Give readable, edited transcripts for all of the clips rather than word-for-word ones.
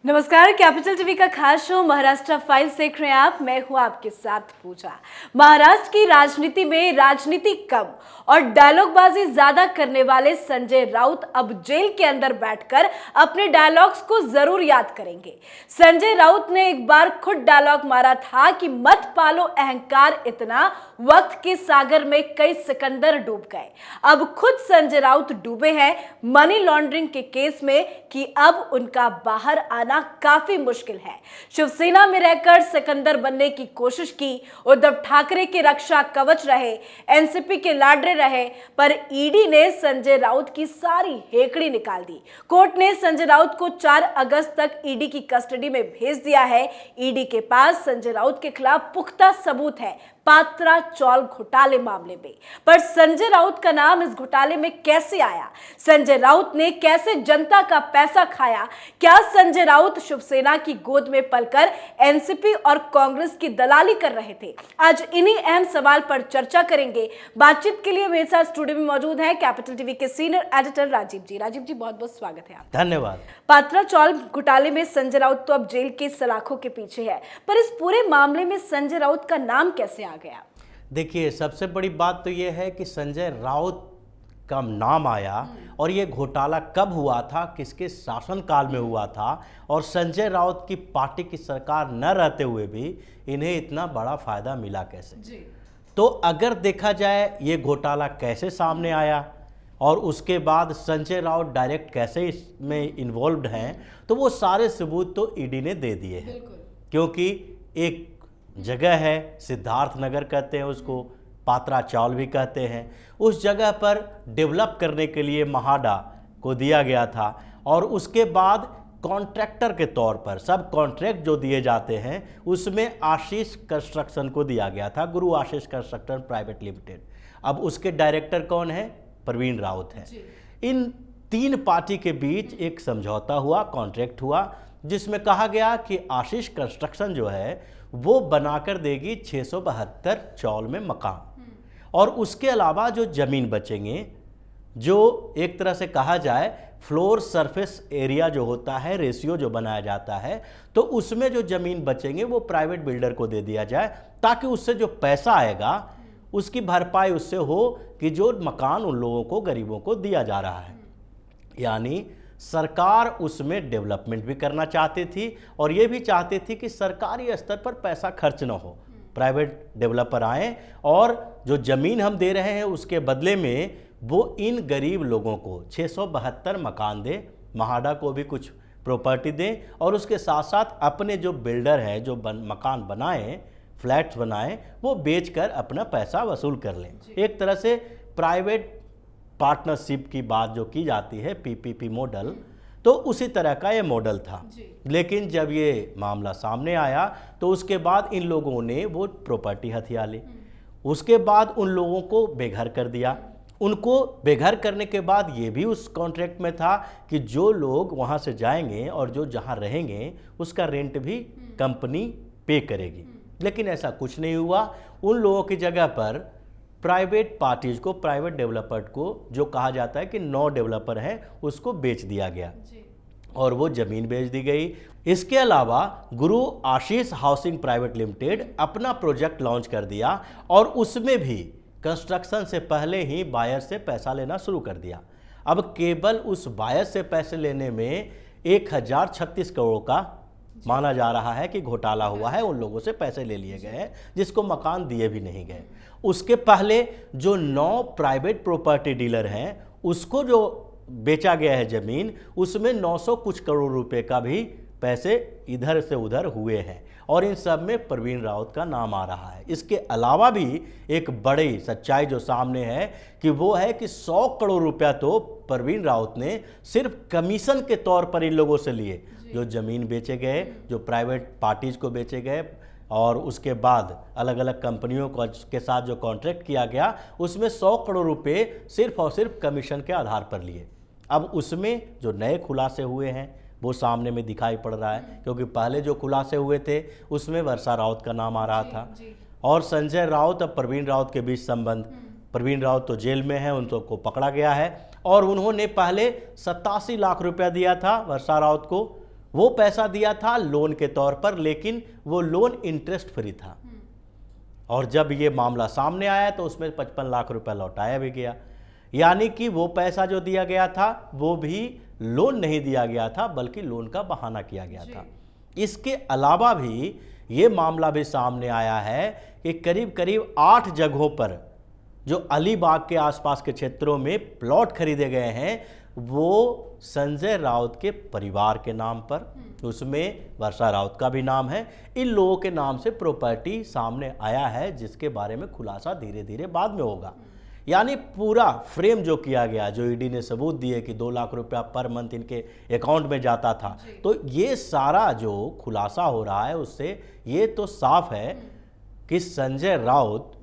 नमस्कार, capital TV का खास शो महाराष्ट्र फाइल्स देख रहे हैं आप। मैं हूं आपके साथ पूजा। महाराष्ट्र की राजनीति में राजनीति कम और डायलॉगबाजी ज्यादा करने वाले संजय राउत अब जेल के अंदर बैठकर अपने डायलॉग्स को जरूर याद करेंगे। संजय राउत ने एक बार खुद डायलॉग मारा था कि मत पालो अहंकार इतना, वक्त के सागर में कई सिकंदर डूब गए। अब खुद संजय राउत डूबे हैं मनी लॉन्ड्रिंग के केस में कि अब उनका बाहर आना काफी मुश्किल है। शिवसेना में रहकर सिकंदर बनने की कोशिश की, उद्धव ठाकरे के रक्षा कवच रहे, एनसीपी के लाडले रहे, पर ईडी ने संजय राउत की सारी हेकड़ी निकाल दी। कोर्ट ने संजय राउत को 4 अगस्त तक ईडी की कस्टडी में भेज दिया है। ईडी के पास संजय राउत के खिलाफ पुख्ता सबूत है पात्रा चौल घोटाले मामले में। पर संजय राउत का नाम इस घोटाले में कैसे आया? संजय राउत ने कैसे जनता का पैसा खाया? क्या संजय राउत शिवसेना की गोद में पलकर एनसीपी और कांग्रेस की दलाली कर रहे थे? आज इन्हीं अहम सवाल पर चर्चा करेंगे। बातचीत के लिए मेरे साथ स्टूडियो में मौजूद है कैपिटल टीवी के सीनियर एडिटर राजीव जी। राजीव जी, बहुत बहुत स्वागत है आपका। धन्यवाद। पात्रा चौल घोटाले में संजय राउत तो अब जेल के सलाखों के पीछे है, पर इस पूरे मामले में संजय राउत का नाम कैसे आ गया? देखिए, सबसे बड़ी बात तो ये है कि संजय राउत का नाम आया और ये घोटाला कब हुआ था, किसके शासनकाल में हुआ था, और संजय राउत की पार्टी की सरकार न रहते हुए भी इन्हें इतना बड़ा फायदा मिला कैसे जी? तो अगर देखा जाए ये घोटाला कैसे सामने आया और उसके बाद संजय राउत डायरेक्ट कैसे इसमें इन्वॉल्व्ड हैं, तो वो सारे सबूत तो ईडी ने दे दिए हैं। क्योंकि एक जगह है, सिद्धार्थ नगर कहते हैं उसको, पात्रा चौल भी कहते हैं, उस जगह पर डेवलप करने के लिए महाडा को दिया गया था और उसके बाद कॉन्ट्रैक्टर के तौर पर सब कॉन्ट्रैक्ट जो दिए जाते हैं उसमें आशीष कंस्ट्रक्शन को दिया गया था, गुरु आशीष कंस्ट्रक्शन प्राइवेट लिमिटेड। अब उसके डायरेक्टर कौन है? प्रवीण राउत है। इन 3 पार्टी के बीच एक समझौता हुआ, कॉन्ट्रैक्ट हुआ, जिसमें कहा गया कि आशीष कंस्ट्रक्शन जो है वो बनाकर देगी 672 चौल में मकान, और उसके अलावा जो जमीन बचेंगे, जो एक तरह से कहा जाए फ्लोर सरफेस एरिया जो होता है, रेशियो जो बनाया जाता है, तो उसमें जो जमीन बचेंगे वो प्राइवेट बिल्डर को दे दिया जाए, ताकि उससे जो पैसा आएगा उसकी भरपाई उससे हो कि जो मकान उन लोगों को, गरीबों को दिया जा रहा है। यानी सरकार उसमें डेवलपमेंट भी करना चाहती थी और ये भी चाहती थी कि सरकारी स्तर पर पैसा खर्च ना हो, प्राइवेट डेवलपर आए और जो ज़मीन हम दे रहे हैं उसके बदले में वो इन गरीब लोगों को 672 मकान दे, महाडा को भी कुछ प्रॉपर्टी दें, और उसके साथ साथ अपने जो बिल्डर हैं जो मकान बनाएं, फ्लैट्स बनाएं, वो बेचकर अपना पैसा वसूल कर लें। एक तरह से प्राइवेट पार्टनरशिप की बात जो की जाती है, पीपीपी मॉडल, तो उसी तरह का ये मॉडल था। लेकिन जब ये मामला सामने आया तो उसके बाद इन लोगों ने वो प्रॉपर्टी हथिया ली। उसके बाद उन लोगों को बेघर कर दिया। उनको बेघर करने के बाद ये भी उस कॉन्ट्रैक्ट में था कि जो लोग वहाँ से जाएंगे और जो जहाँ रहेंगे उसका रेंट भी कंपनी पे करेगी। लेकिन ऐसा कुछ नहीं हुआ। उन लोगों की जगह पर प्राइवेट पार्टीज को, प्राइवेट डेवलपर को, जो कहा जाता है कि 9 डेवलपर हैं, उसको बेच दिया गया और वो ज़मीन बेच दी गई। इसके अलावा गुरु आशीष हाउसिंग प्राइवेट लिमिटेड अपना प्रोजेक्ट लॉन्च कर दिया और उसमें भी कंस्ट्रक्शन से पहले ही बायर से पैसा लेना शुरू कर दिया। अब केवल उस बायर से पैसे लेने में 1036 करोड़ का माना जा रहा है कि घोटाला हुआ है। उन लोगों से पैसे ले लिए गए हैं जिसको मकान दिए भी नहीं गए। उसके पहले जो 9 प्राइवेट प्रॉपर्टी डीलर हैं उसको जो बेचा गया है ज़मीन, उसमें 900 कुछ करोड़ रुपए का भी पैसे इधर से उधर हुए हैं और इन सब में प्रवीण राउत का नाम आ रहा है। इसके अलावा भी एक बड़ी सच्चाई जो सामने है कि वो है कि 100 करोड़ रुपया तो प्रवीण राउत ने सिर्फ कमीशन के तौर पर इन लोगों से लिए। जो ज़मीन बेचे गए, जो प्राइवेट पार्टीज को बेचे गए और उसके बाद अलग अलग कंपनियों के साथ जो कॉन्ट्रैक्ट किया गया, उसमें 100 करोड़ रुपए सिर्फ और सिर्फ कमीशन के आधार पर लिए। अब उसमें जो नए खुलासे हुए हैं वो सामने में दिखाई पड़ रहा है, क्योंकि पहले जो खुलासे हुए थे उसमें वर्षा राउत का नाम आ रहा था और संजय राउत और प्रवीण राउत के बीच संबंध। प्रवीण राउत तो जेल में है, उनको पकड़ा गया है और उन्होंने पहले 87 लाख रुपया दिया था वर्षा राउत को वो पैसा दिया था लोन के तौर पर, लेकिन वो लोन इंटरेस्ट फ्री था। और जब ये मामला सामने आया तो उसमें 55 लाख रुपए लौटाया भी गया। यानी कि वो पैसा जो दिया गया था वो भी लोन नहीं दिया गया था, बल्कि लोन का बहाना किया गया था। इसके अलावा भी ये मामला भी सामने आया है कि करीब करीब 8 जगहों पर जो अलीबाग के आसपास के क्षेत्रों में प्लॉट खरीदे गए हैं वो संजय राउत के परिवार के नाम पर, उसमें वर्षा राउत का भी नाम है। इन लोगों के नाम से प्रॉपर्टी सामने आया है, जिसके बारे में खुलासा धीरे धीरे बाद में होगा। यानी पूरा फ्रेम जो किया गया, जो ईडी ने सबूत दिए कि 2 लाख रुपया पर मंथ इनके अकाउंट में जाता था, तो ये सारा जो खुलासा हो रहा है उससे ये तो साफ है कि संजय राउत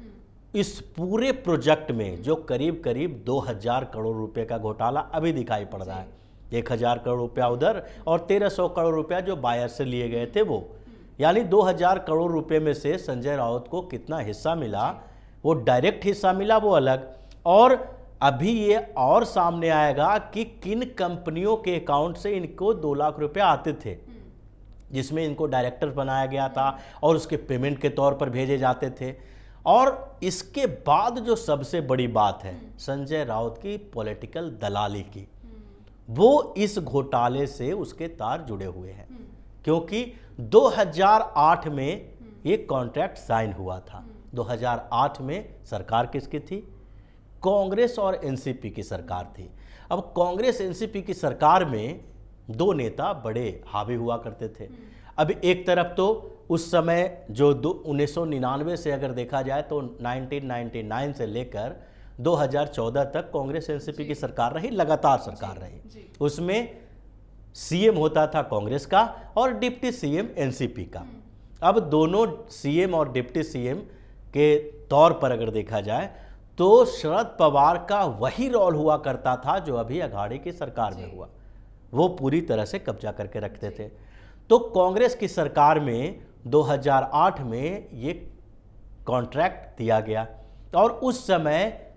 इस पूरे प्रोजेक्ट में जो करीब करीब 2000 करोड़ रुपए का घोटाला अभी दिखाई पड़ रहा है, 1000 करोड़ रुपया उधर और 1300 करोड़ रुपया जो बायर से लिए गए थे वो, यानी 2000 करोड़ रुपए में से संजय राउत को कितना हिस्सा मिला, वो डायरेक्ट हिस्सा मिला वो अलग। और अभी ये और सामने आएगा कि किन कंपनियों के अकाउंट से इनको 2 लाख रुपए आते थे, जिसमें इनको डायरेक्टर बनाया गया था और उसके पेमेंट के तौर पर भेजे जाते थे। और इसके बाद जो सबसे बड़ी बात है संजय राउत की पॉलिटिकल दलाली की, वो इस घोटाले से उसके तार जुड़े हुए हैं, क्योंकि 2008 में ये कॉन्ट्रैक्ट साइन हुआ था। 2008 में सरकार किसकी थी? कांग्रेस और एनसीपी की सरकार थी। अब कांग्रेस एनसीपी की सरकार में 2 नेता बड़े हावी हुआ करते थे। अब एक तरफ तो उस समय जो 1999 से अगर देखा जाए तो 1999 से लेकर 2014 तक कांग्रेस एनसीपी की सरकार रही, लगातार सरकार रही। उसमें सीएम होता था कांग्रेस का और डिप्टी सीएम एनसीपी का। अब दोनों सीएम और डिप्टी सीएम के तौर पर अगर देखा जाए तो शरद पवार का वही रोल हुआ करता था जो अभी अघाड़ी की सरकार में हुआ, वो पूरी तरह से कब्जा करके रखते थे। तो कांग्रेस की सरकार में 2008 में ये कॉन्ट्रैक्ट दिया गया और उस समय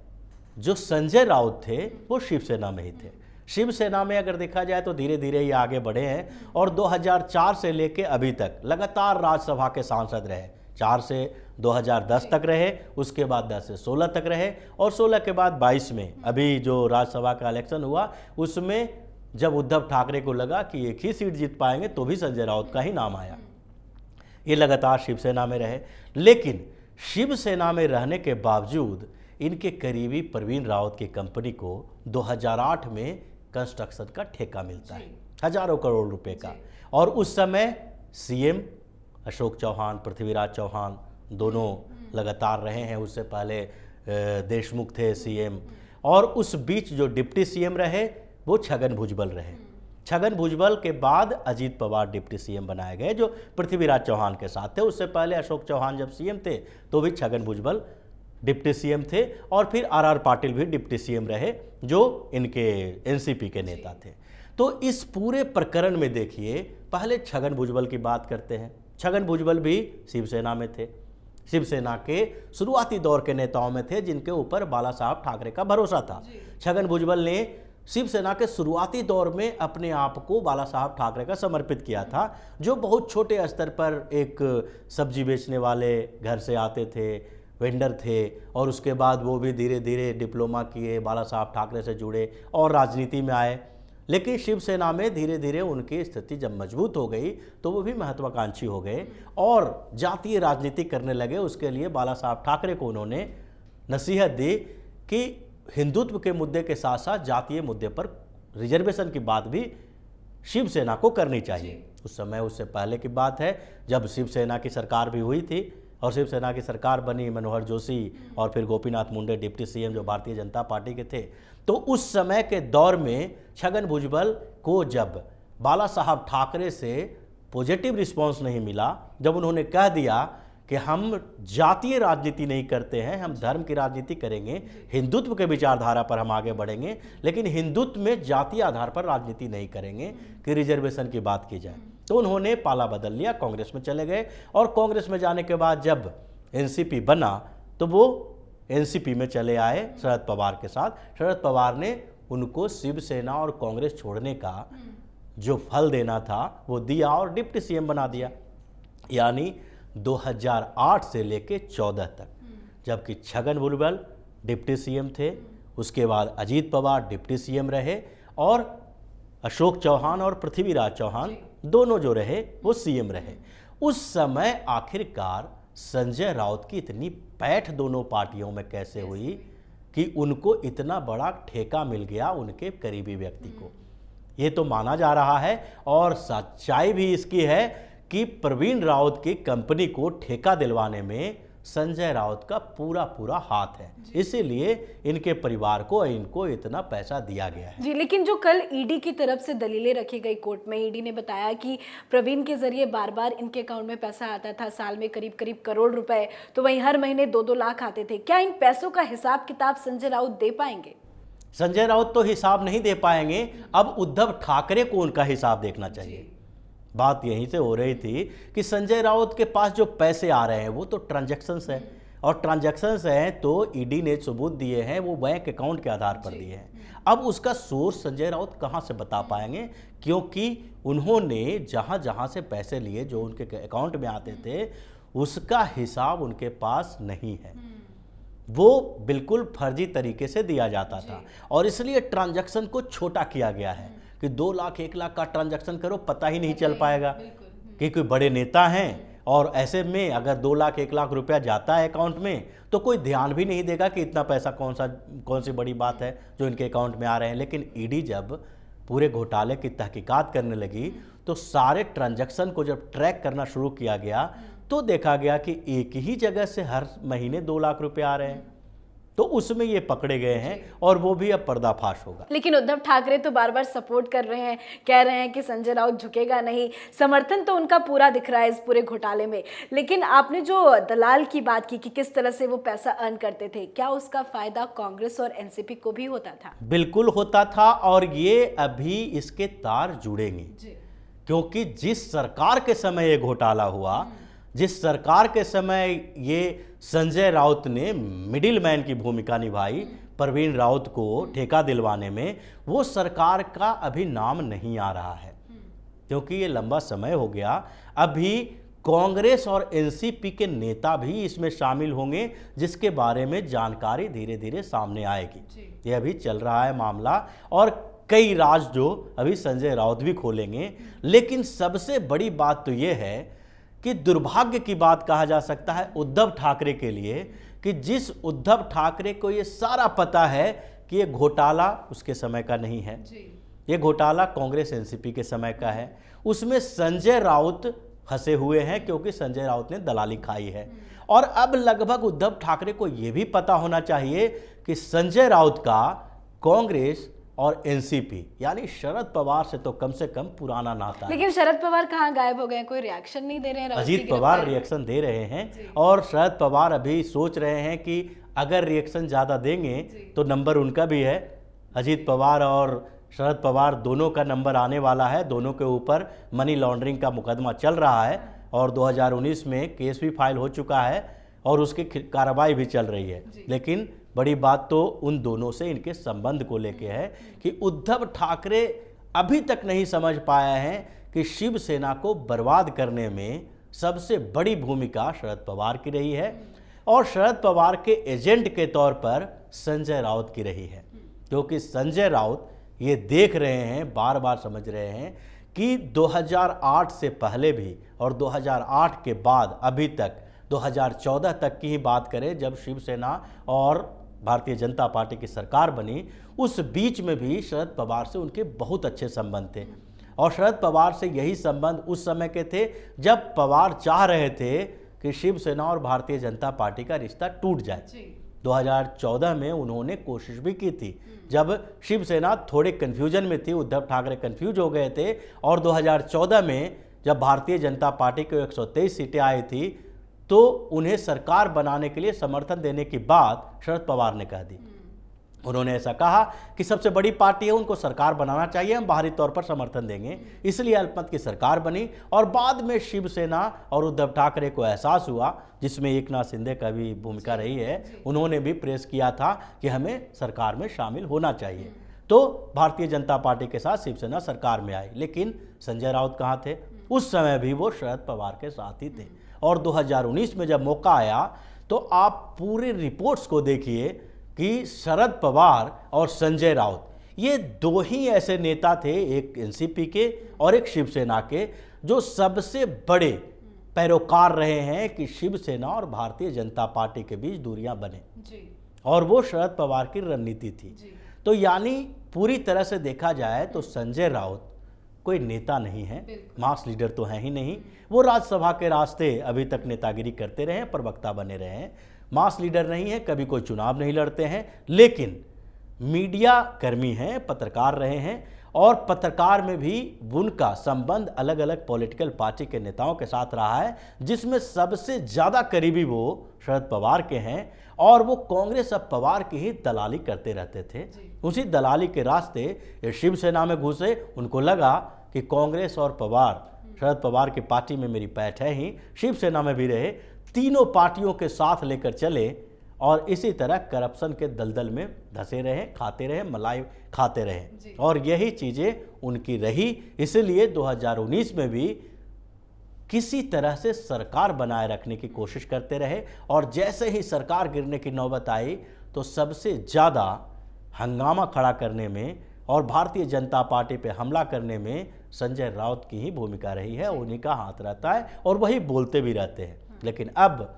जो संजय राउत थे वो शिवसेना में ही थे। शिवसेना में अगर देखा जाए तो धीरे धीरे ये आगे बढ़े हैं और 2004 से लेके अभी तक लगातार राज्यसभा के सांसद रहे। 4 से 2010 तक रहे, उसके बाद 10 से 16 तक रहे और 16 के बाद 22 में अभी जो राज्यसभा का इलेक्शन हुआ उसमें जब उद्धव ठाकरे को लगा कि एक ही सीट जीत पाएंगे तो भी संजय राउत का ही नाम आया। ये लगातार शिवसेना में रहे, लेकिन शिवसेना में रहने के बावजूद इनके करीबी प्रवीण रावत की कंपनी को 2008 में कंस्ट्रक्शन का ठेका मिलता है, हजारों करोड़ रुपए का। और उस समय सीएम अशोक चौहान, पृथ्वीराज चौहान दोनों लगातार रहे हैं। उससे पहले देशमुख थे सीएम, और उस बीच जो डिप्टी सीएम रहे वो छगन भुजबल रहे। छगन भुजबल के बाद अजीत पवार डिप्टी सीएम बनाए गए जो पृथ्वीराज चौहान के साथ थे। उससे पहले अशोक चौहान जब सीएम थे तो भी छगन भुजबल डिप्टी सीएम थे और फिर आर पाटिल भी डिप्टी सीएम रहे जो इनके एनसीपी के नेता थे। तो इस पूरे प्रकरण में देखिए, पहले छगन भुजबल की बात करते हैं। छगन भुजबल भी शिवसेना में थे, शिवसेना के शुरुआती दौर के नेताओं में थे जिनके ऊपर बाला साहब ठाकरे का भरोसा था। छगन भुजबल ने शिवसेना के शुरुआती दौर में अपने आप को बाला साहब ठाकरे का समर्पित किया था, जो बहुत छोटे स्तर पर एक सब्जी बेचने वाले घर से आते थे, वेंडर थे, और उसके बाद वो भी धीरे धीरे डिप्लोमा किए, बाला साहब ठाकरे से जुड़े और राजनीति में आए। लेकिन शिवसेना में धीरे धीरे उनकी स्थिति जब मजबूत हो गई तो वो भी महत्वाकांक्षी हो गए और जातीय राजनीति करने लगे। उसके लिए बाला साहब ठाकरे को उन्होंने नसीहत दी कि हिंदुत्व के मुद्दे के साथ साथ जातीय मुद्दे पर रिजर्वेशन की बात भी शिवसेना को करनी चाहिए। उस समय, उससे पहले की बात है जब शिवसेना की सरकार भी हुई थी और शिवसेना की सरकार बनी, मनोहर जोशी और फिर गोपीनाथ मुंडे डिप्टी सीएम जो भारतीय जनता पार्टी के थे। तो उस समय के दौर में छगन भुजबल को जब बाला साहब ठाकरे से पॉजिटिव रिस्पांस नहीं मिला, जब उन्होंने कह दिया कि हम जातीय राजनीति नहीं करते हैं, हम धर्म की राजनीति करेंगे, हिंदुत्व के विचारधारा पर हम आगे बढ़ेंगे, लेकिन हिंदुत्व में जातीय आधार पर राजनीति नहीं करेंगे कि रिजर्वेशन की बात की जाए, तो उन्होंने पाला बदल लिया, कांग्रेस में चले गए। और कांग्रेस में जाने के बाद जब एनसीपी बना तो वो एनसीपी में चले आए शरद पवार के साथ। शरद पवार ने उनको शिवसेना और कांग्रेस छोड़ने का जो फल देना था वो दिया और डिप्टी सीएम बना दिया, यानी 2008 से लेके 14 तक, जबकि छगन भुजबल डिप्टी सीएम थे, उसके बाद अजीत पवार डिप्टी सीएम रहे और अशोक चौहान और पृथ्वीराज चौहान दोनों जो रहे वो सीएम रहे। उस समय आखिरकार संजय राउत की इतनी पैठ दोनों पार्टियों में कैसे हुई कि उनको इतना बड़ा ठेका मिल गया उनके करीबी व्यक्ति को, ये तो माना जा रहा है। और सच्चाई भी इसकी है कि प्रवीण राउत की कंपनी को ठेका दिलवाने में संजय राउत का पूरा पूरा हाथ है, इसीलिए इनके परिवार को इनको इतना पैसा दिया गया है। जी, लेकिन जो कल ईडी की तरफ से दलीलें रखी गई कोर्ट में, ईडी ने बताया कि प्रवीण के जरिए बार बार इनके अकाउंट में पैसा आता था, साल में करीब करीब करोड़ रुपए, तो वहीं हर महीने 2-2 लाख आते थे। क्या इन पैसों का हिसाब किताब संजय राउत दे पाएंगे? संजय राउत तो हिसाब नहीं दे पाएंगे, अब उद्धव ठाकरे को उनका हिसाब देखना चाहिए। बात यहीं से हो रही थी कि संजय राउत के पास जो पैसे आ रहे हैं वो तो ट्रांजैक्शंस है, और ट्रांजैक्शंस हैं तो ईडी ने सबूत दिए हैं, वो बैंक अकाउंट के आधार पर दिए हैं। अब उसका सोर्स संजय राउत कहाँ से बता पाएंगे, क्योंकि उन्होंने जहाँ जहाँ से पैसे लिए जो उनके अकाउंट में आते थे उसका हिसाब उनके पास नहीं है, वो बिल्कुल फर्जी तरीके से दिया जाता था, और इसलिए ट्रांजैक्शन को छोटा किया गया है कि 2 लाख 1 लाख का ट्रांजैक्शन करो पता ही नहीं चल पाएगा कि कोई बड़े नेता हैं। और ऐसे में अगर 2 लाख 1 लाख रुपया जाता है अकाउंट में तो कोई ध्यान भी नहीं देगा कि इतना पैसा कौन सी बड़ी बात है जो इनके अकाउंट में आ रहे हैं। लेकिन ईडी जब पूरे घोटाले की तहकीकात करने लगी तो सारे ट्रांजैक्शन को जब ट्रैक करना शुरू किया गया तो देखा गया कि एक ही जगह से हर महीने 2 लाख रुपए आ रहे हैं, तो उसमें ये पकड़े गए हैं और वो भी अब पर्दाफाश होगा। लेकिन उद्धव ठाकरे तो बार बार सपोर्ट कर रहे हैं, कह रहे हैं कि संजय राउत झुकेगा नहीं, समर्थन तो उनका पूरा दिख रहा है इस पूरे घोटाले में। लेकिन आपने जो दलाल की बात की कि किस तरह से वो पैसा अर्न करते थे, क्या उसका फायदा कांग्रेस और एनसीपी को भी होता था? बिल्कुल होता था, और ये अभी इसके तार जुड़ेंगे, क्योंकि जिस सरकार के समय ये घोटाला हुआ, जिस सरकार के समय ये संजय राउत ने मिडिल मैन की भूमिका निभाई प्रवीण राउत को ठेका दिलवाने में, वो सरकार का अभी नाम नहीं आ रहा है, क्योंकि ये लंबा समय हो गया। अभी कांग्रेस और एनसीपी के नेता भी इसमें शामिल होंगे, जिसके बारे में जानकारी धीरे धीरे सामने आएगी। ये अभी चल रहा है मामला, और कई राज जो अभी संजय राउत भी खोलेंगे। लेकिन सबसे बड़ी बात तो ये है कि दुर्भाग्य की बात कहा जा सकता है उद्धव ठाकरे के लिए कि जिस उद्धव ठाकरे को ये सारा पता है कि ये घोटाला उसके समय का नहीं है, ये घोटाला कांग्रेस एनसीपी के समय का है, उसमें संजय राउत फंसे हुए हैं क्योंकि संजय राउत ने दलाली खाई है। और अब लगभग उद्धव ठाकरे को ये भी पता होना चाहिए कि संजय राउत का कांग्रेस और एनसीपी यानी शरद पवार से तो कम पुराना नाता है। लेकिन शरद पवार कहाँ गायब हो गए, कोई रिएक्शन नहीं दे रहे हैं? अजीत पवार रिएक्शन दे रहे हैं, और शरद पवार अभी सोच रहे हैं कि अगर रिएक्शन ज़्यादा देंगे तो नंबर उनका भी है। अजीत पवार और शरद पवार दोनों का नंबर आने वाला है, दोनों के ऊपर मनी लॉन्ड्रिंग का मुकदमा चल रहा है, और 2019 में केस भी फाइल हो चुका है और उसकी कार्रवाई भी चल रही है। लेकिन बड़ी बात तो उन दोनों से इनके संबंध को लेके है कि उद्धव ठाकरे अभी तक नहीं समझ पाया है कि शिवसेना को बर्बाद करने में सबसे बड़ी भूमिका शरद पवार की रही है, और शरद पवार के एजेंट के तौर पर संजय राउत की रही है। क्योंकि संजय राउत ये देख रहे हैं, बार बार समझ रहे हैं कि 2008 से पहले भी और 2008 के बाद अभी तक 2014 तक की ही बात करें, जब शिवसेना और भारतीय जनता पार्टी की सरकार बनी, उस बीच में भी शरद पवार से उनके बहुत अच्छे संबंध थे। और शरद पवार से यही संबंध उस समय के थे जब पवार चाह रहे थे कि शिवसेना और भारतीय जनता पार्टी का रिश्ता टूट जाए। 2014 में उन्होंने कोशिश भी की थी, जब शिवसेना थोड़े कन्फ्यूजन में थी, उद्धव ठाकरे कन्फ्यूज हो गए थे, और 2014 में जब भारतीय जनता पार्टी को 123 सीटें आई थी तो उन्हें सरकार बनाने के लिए समर्थन देने की बात शरद पवार ने कह दी। उन्होंने ऐसा कहा कि सबसे बड़ी पार्टी है, उनको सरकार बनाना चाहिए, हम बाहरी तौर पर समर्थन देंगे, इसलिए अल्पमत की सरकार बनी। और बाद में शिवसेना और उद्धव ठाकरे को एहसास हुआ, जिसमें एकनाथ शिंदे का भी भूमिका रही है, उन्होंने भी प्रेस किया था कि हमें सरकार में शामिल होना चाहिए। तो भारतीय जनता पार्टी के साथ शिवसेना सरकार में आई। लेकिन संजय राउत कहाँ थे? उस समय भी वो शरद पवार के साथ ही थे। और 2019 में जब मौका आया तो आप पूरे रिपोर्ट्स को देखिए कि शरद पवार और संजय राउत ये दो ही ऐसे नेता थे, एक एनसीपी के और एक शिवसेना के, जो सबसे बड़े पैरोकार रहे हैं कि शिवसेना और भारतीय जनता पार्टी के बीच दूरियां बने जी। और वो शरद पवार की रणनीति थी जी। तो यानी पूरी तरह से देखा जाए तो संजय राउत कोई नेता नहीं है, मास लीडर तो है ही नहीं। वो राज्यसभा के रास्ते अभी तक नेतागिरी करते रहे, प्रवक्ता बने रहे हैं, मास लीडर नहीं है, कभी कोई चुनाव नहीं लड़ते हैं, लेकिन मीडिया कर्मी हैं, पत्रकार रहे हैं। और पत्रकार में भी उनका संबंध अलग अलग पॉलिटिकल पार्टी के नेताओं के साथ रहा है, जिसमें सबसे ज़्यादा करीबी वो शरद पवार के हैं। और वो कांग्रेस अब पवार की ही दलाली करते रहते थे। उसी दलाली के रास्ते ये शिवसेना में घुसे। उनको लगा कि कांग्रेस और पवार, शरद पवार की पार्टी में मेरी पैठ है ही, शिवसेना में भी रहे, तीनों पार्टियों के साथ लेकर चले और इसी तरह करप्शन के दलदल में धंसे रहे, खाते रहे, मलाई खाते रहे। और यही चीज़ें उनकी रही। इसलिए 2019 में भी किसी तरह से सरकार बनाए रखने की कोशिश करते रहे। और जैसे ही सरकार गिरने की नौबत आई तो सबसे ज़्यादा हंगामा खड़ा करने में और भारतीय जनता पार्टी पे हमला करने में संजय राउत की ही भूमिका रही है। उन्हीं का हाथ रहता है और वही बोलते भी रहते हैं। लेकिन अब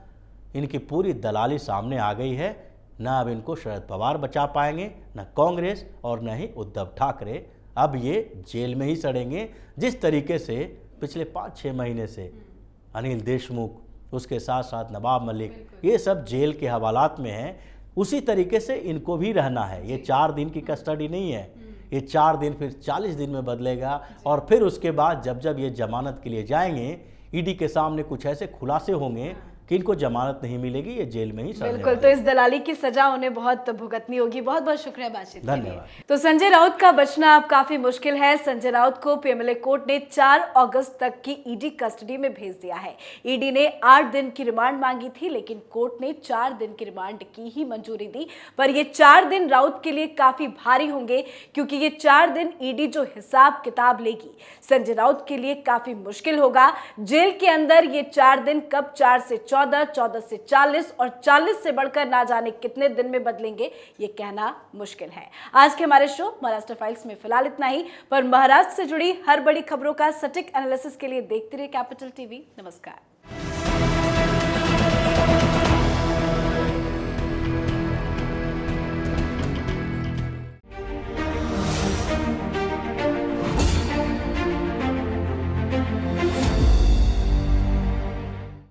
इनकी पूरी दलाली सामने आ गई है। ना अब इनको शरद पवार बचा पाएंगे, न कांग्रेस और न ही उद्धव ठाकरे। अब ये जेल में ही सड़ेंगे। जिस तरीके से पिछले 5-6 महीने से अनिल देशमुख, उसके साथ साथ नवाब मलिक, ये सब जेल के हवालात में हैं, उसी तरीके से इनको भी रहना है। ये 4 दिन की कस्टडी नहीं है, ये 4 दिन फिर 40 दिन में बदलेगा। और फिर उसके बाद जब जब ये जमानत के लिए जाएंगे, ईडी के सामने कुछ ऐसे खुलासे होंगे कि इनको जमानत नहीं मिलेगी, ये जेल में ही सड़ने बिल्कुल। तो इस दलाली की सजा उन्हें बहुत भुगतनी होगी। बहुत बहुत शुक्रिया बातचीत के लिए। धन्यवाद। तो संजय राउत का बचना अब काफी मुश्किल है। संजय राउत को पीएमएलए कोर्ट ने 4 अगस्त तक की ईडी कस्टडी में भेज दिया है। ईडी ने 8 दिन की रिमांड मांगी थी, लेकिन कोर्ट ने 4 दिन की रिमांड की ही मंजूरी दी। पर ये 4 दिन राउत के लिए काफी भारी होंगे, क्योंकि ये 4 दिन ईडी जो हिसाब किताब लेगी संजय राउत के लिए काफी मुश्किल होगा। जेल के अंदर ये 4 दिन कब 4 से 14, 14 से 40 और 40 से बढ़कर ना जाने कितने दिन में बदलेंगे, ये कहना मुश्किल है। आज के हमारे शो महाराष्ट्र फाइल्स में फिलहाल इतना ही। पर महाराष्ट्र से जुड़ी हर बड़ी खबरों का सटीक एनालिसिस के लिए देखते रहिए कैपिटल टीवी। नमस्कार।